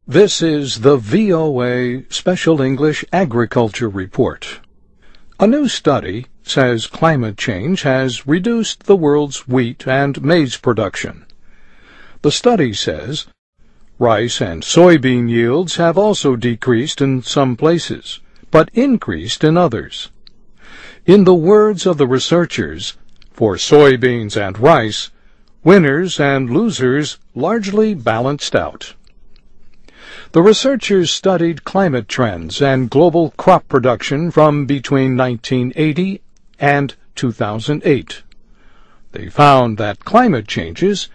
This is the VOA Special English Agriculture Report. A new study says climate change has reduced the world's wheat and maize production. The study says rice and soybean yields have also decreased in some places, but increased in others. In the words of the researchers, for soybeans and rice, winners and losers largely balanced out. The researchers studied climate trends and global crop production from between 1980 and 2008. They found that climate changes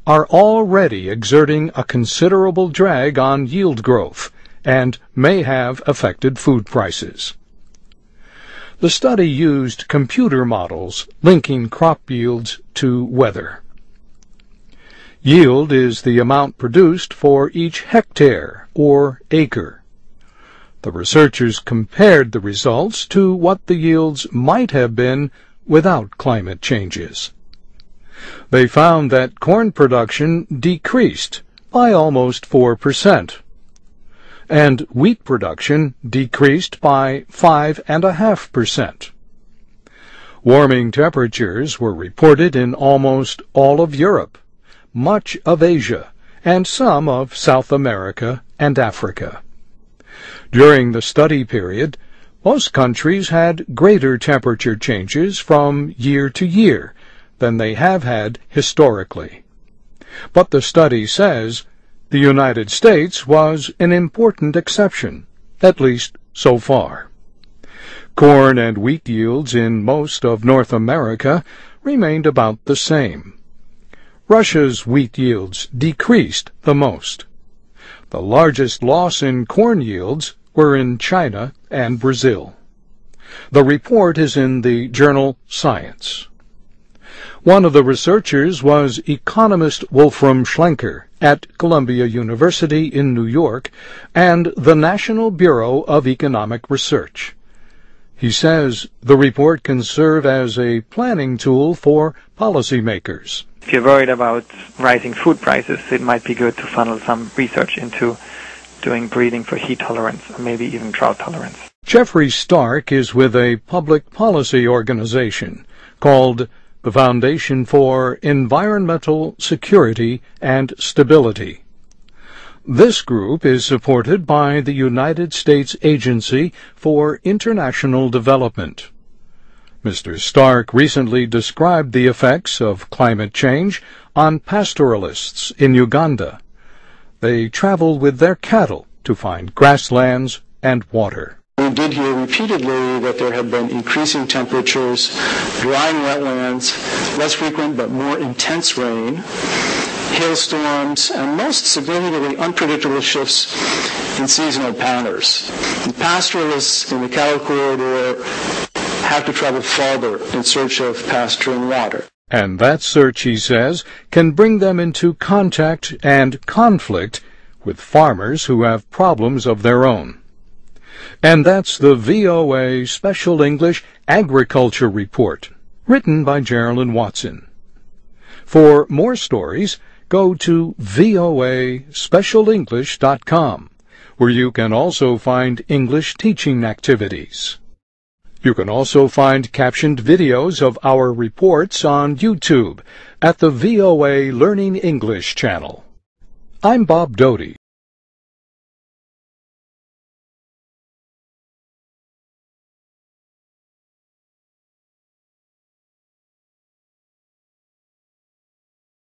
are already exerting a considerable drag on yield growth and may have affected food prices. The study used computer models linking crop yields to weather. Yield is the amount produced for each hectare or acre. The researchers compared the results to what the yields might have been without climate changes. They found that corn production decreased by almost 4%, and wheat production decreased by 5.5%. Warming temperatures were reported in almost all of Europe, much of Asia, and some of South America and Africa. During the study period, most countries had greater temperature changes from year to year than they have had historically. But the study says the United States was an important exception, at least so far. Corn and wheat yields in most of North America remained about the same. Russia's wheat yields decreased the most. The largest loss in corn yields were in China and Brazil. The report is in the journal Science. One of the researchers was economist Wolfram Schlenker at Columbia University in New York and the National Bureau of Economic Research. He says the report can serve as a planning tool for policymakers. If you're worried about rising food prices, it might be good to funnel some research into doing breeding for heat tolerance or maybe even drought tolerance. Jeffrey Stark is with a public policy organization called the Foundation for Environmental Security and Stability. This group is supported by the United States Agency for International Development. Mr. Stark recently described the effects of climate change on pastoralists in Uganda. They travel with their cattle to find grasslands and water. We did hear repeatedly that there had been increasing temperatures, drying wetlands, less frequent but more intense rain, hailstorms, and most significantly unpredictable shifts in seasonal patterns. The pastoralists in the cattle corridor have to travel farther in search of pasture and water. And that search, he says, can bring them into contact and conflict with farmers who have problems of their own. And that's the VOA Special English Agriculture Report, written by Geraldine Watson. For more stories, go to voaspecialenglish.com, where you can also find English teaching activities. You can also find captioned videos of our reports on YouTube at the VOA Learning English channel. I'm Bob Doty.